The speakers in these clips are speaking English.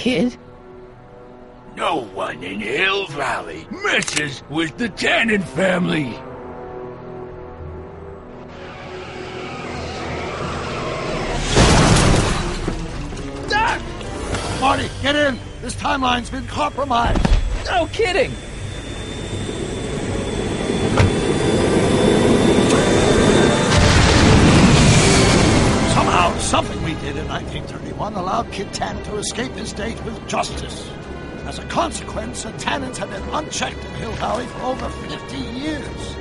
kid? No one in Hill Valley messes with the Tannen family. Dad! Marty, get in! This timeline's been compromised. No kidding! Somehow, something we did in 1931 allowed Kid Tannen to escape his date with justice. As a consequence, the Tannens have been unchecked in Hill Valley for over 50 years.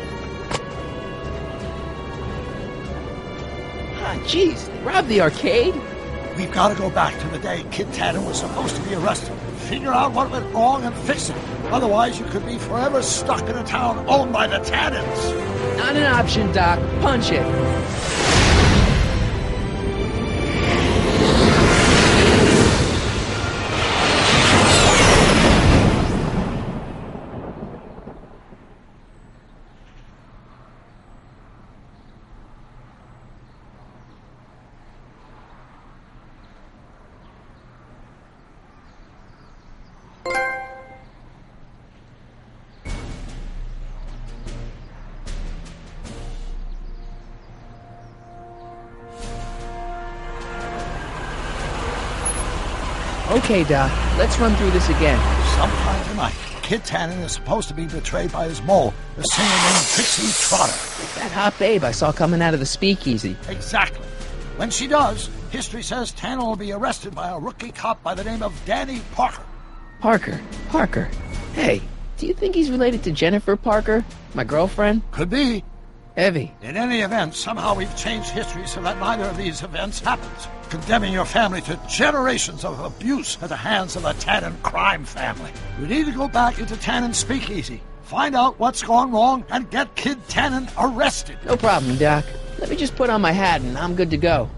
Ah, jeez, they robbed the arcade? We've got to go back to the day Kid Tannen was supposed to be arrested, figure out what went wrong and fix it. Otherwise, you could be forever stuck in a town owned by the Tannens. Not an option, Doc. Punch it. Okay, Doc, let's run through this again. Sometime tonight, Kid Tannen is supposed to be betrayed by his mole, the singer named Trixie Trotter. That hot babe I saw coming out of the speakeasy. Exactly. When she does, history says Tannen will be arrested by a rookie cop by the name of Danny Parker. Parker. Hey, do you think he's related to Jennifer Parker, my girlfriend? Could be. Evie. In any event, somehow we've changed history so that neither of these events happens, condemning your family to generations of abuse at the hands of the Tannen crime family. We need to go back into Tannen's speakeasy, find out what's gone wrong, and get Kid Tannen arrested. No problem, Doc. Let me just put on my hat and I'm good to go.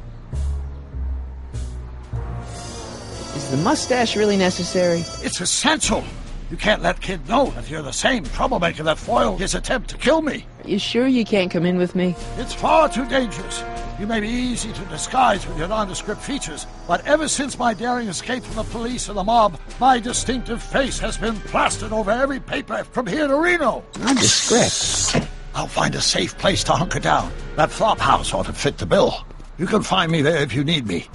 Is the mustache really necessary? It's essential. You can't let Kid know that you're the same troublemaker that foiled his attempt to kill me. Are you sure you can't come in with me? It's far too dangerous. You may be easy to disguise with your nondescript features, but ever since my daring escape from the police and the mob, my distinctive face has been plastered over every paper from here to Reno. Nondescript? I'll find a safe place to hunker down. That flop house ought to fit the bill. You can find me there if you need me.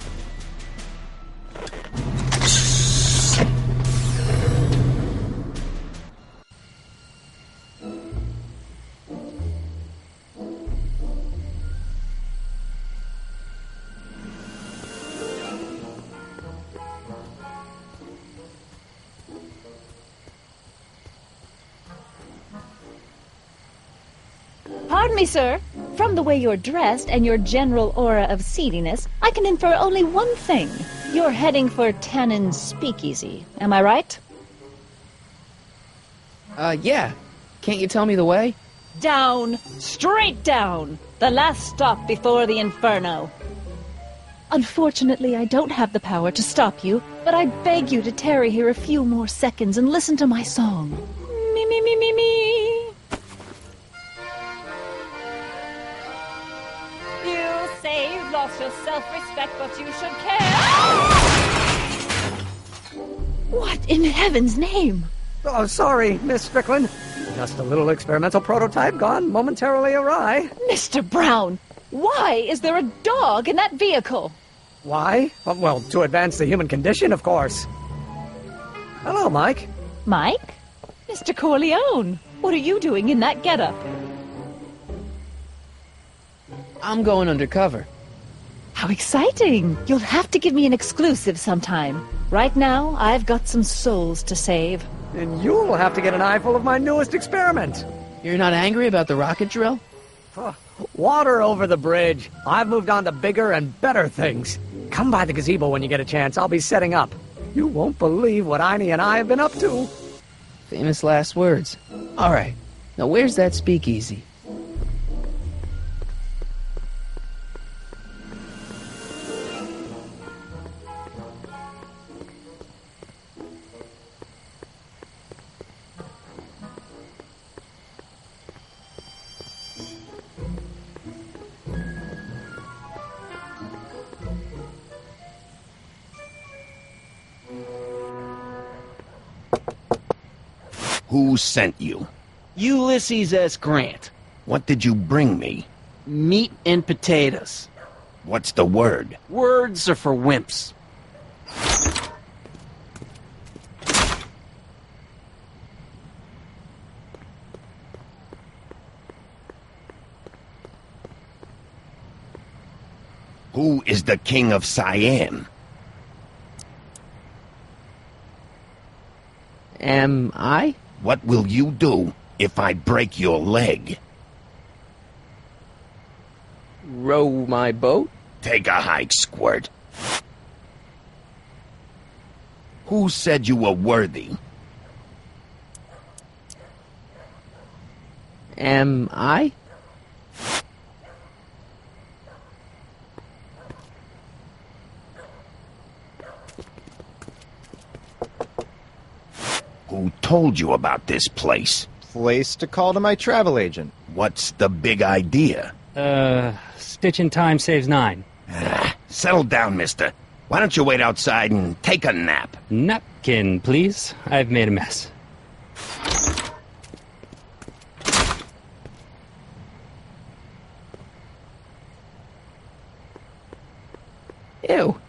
Pardon me, sir. From the way you're dressed and your general aura of seediness, I can infer only one thing. You're heading for Tannen's speakeasy. Am I right? Yeah. Can't you tell me the way? Down. Straight down. The last stop before the inferno. Unfortunately, I don't have the power to stop you, but I beg you to tarry here a few more seconds and listen to my song. Me, me, me, me, me. You say you've lost your self-respect, but you should care. What in heaven's name? Oh, sorry, Miss Strickland. Just a little experimental prototype gone momentarily awry. Mr. Brown, why is there a dog in that vehicle? Why? Well, to advance the human condition, of course. Hello, Mike. Mike? Mr. Corleone, what are you doing in that getup? I'm going undercover. How exciting! You'll have to give me an exclusive sometime. Right now, I've got some souls to save. And you'll have to get an eyeful of my newest experiment. You're not angry about the rocket drill? Water over the bridge. I've moved on to bigger and better things. Come by the gazebo when you get a chance. I'll be setting up. You won't believe what Einie and I have been up to. Famous last words. All right. Now where's that speakeasy? Who sent you? Ulysses S. Grant. What did you bring me? Meat and potatoes. What's the word? Words are for wimps. Who is the king of Siam? Am I? What will you do if I break your leg? Row my boat? Take a hike, Squirt. Who said you were worthy? Am I? Who told you about this place? Place to call to my travel agent. What's the big idea? Stitch in time saves 9. Settle down, mister. Why don't you wait outside and take a nap? Napkin, please. I've made a mess. Ew.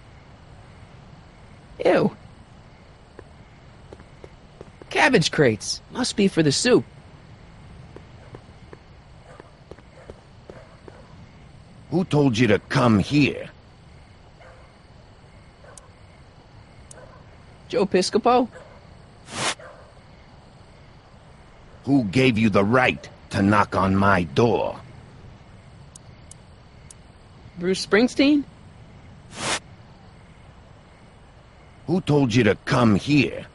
Ew. Cabbage crates. Must be for the soup. Who told you to come here? Joe Piscopo? Who gave you the right to knock on my door? Bruce Springsteen? Who told you to come here?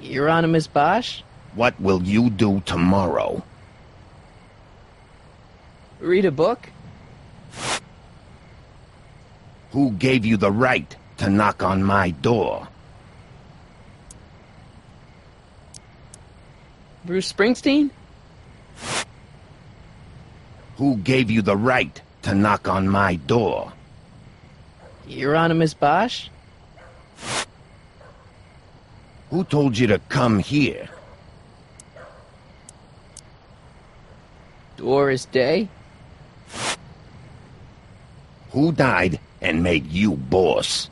Euronymous Bosch? What will you do tomorrow? Read a book? Who gave you the right to knock on my door? Bruce Springsteen? Who gave you the right to knock on my door? Euronymous Bosch? Who told you to come here? Doris Day? Who died and made you boss?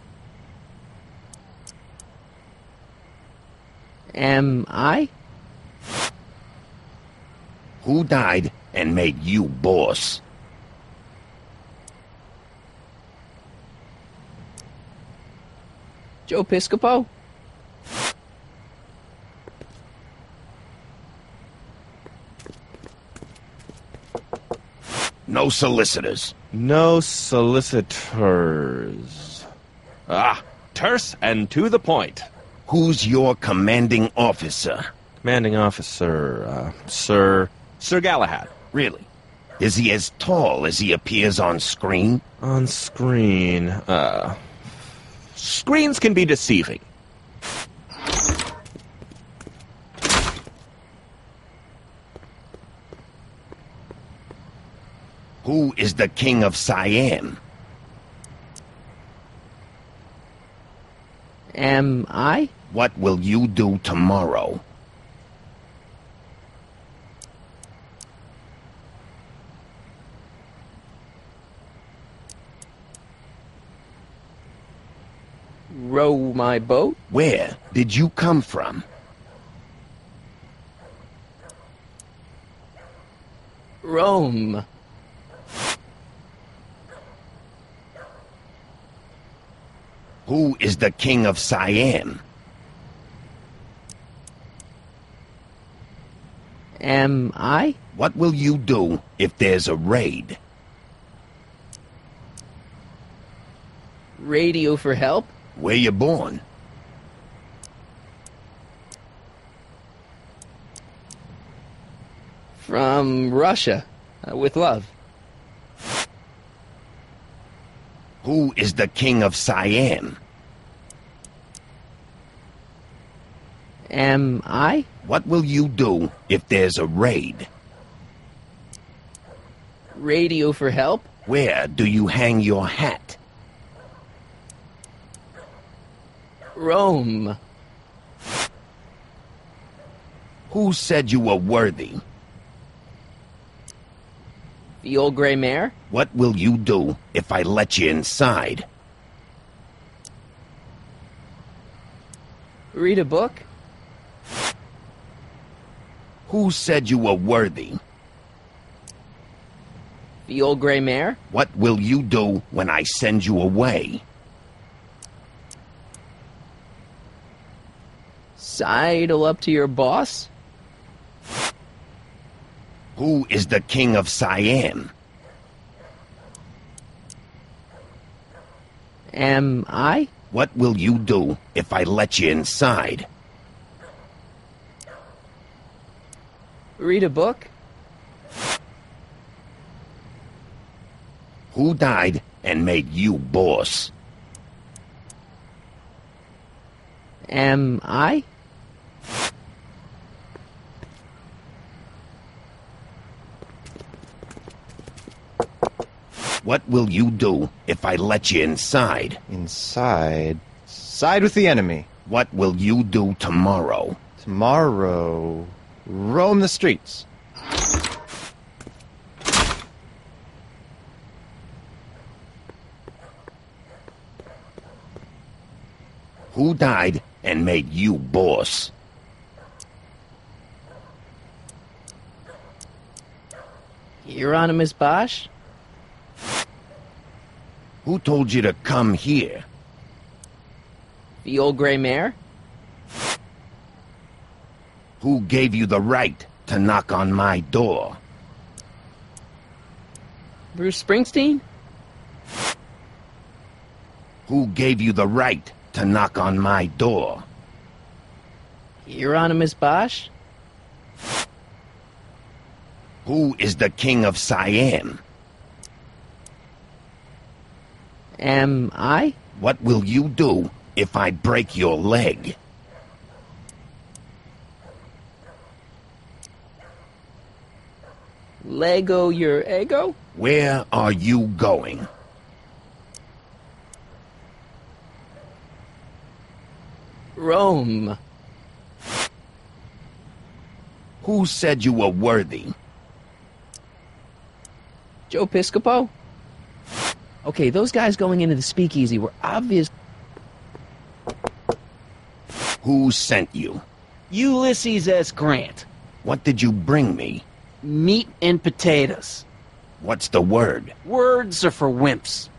Am I? Who died and made you boss? Joe Piscopo? No solicitors. No solicitors. Terse and to the point. Who's your commanding officer? Commanding officer, Sir Galahad. Really? Is he as tall as he appears on screen? On screen, screens can be deceiving. Who is the king of Siam? Am I? What will you do tomorrow? Row my boat? Where did you come from? Rome. Who is the king of Siam? Am I? What will you do if there's a raid? Radio for help? Where you born? From Russia. With love. Who is the king of Siam? Am I? What will you do if there's a raid? Radio for help? Where do you hang your hat? Rome. Who said you were worthy? The old gray mare? What will you do if I let you inside? Read a book? Who said you were worthy? The old gray mare? What will you do when I send you away? Sidle up to your boss? Who is the king of Siam? Am I? What will you do if I let you inside? Read a book? Who died and made you boss? Am I? What will you do if I let you inside? Inside. Side with the enemy. What will you do tomorrow? Tomorrow. Roam the streets. Who died and made you boss? Hieronymus Bosch? Who told you to come here? The old gray mare? Who gave you the right to knock on my door? Bruce Springsteen? Who gave you the right to knock on my door? Hieronymus Bosch? Who is the king of Siam? Am I? What will you do if I break your leg? Lego your ego? Where are you going? Rome. Who said you were worthy? Joe Piscopo? Okay, those guys going into the speakeasy were obvious. Who sent you? Ulysses S. Grant. What did you bring me? Meat and potatoes. What's the word? Words are for wimps.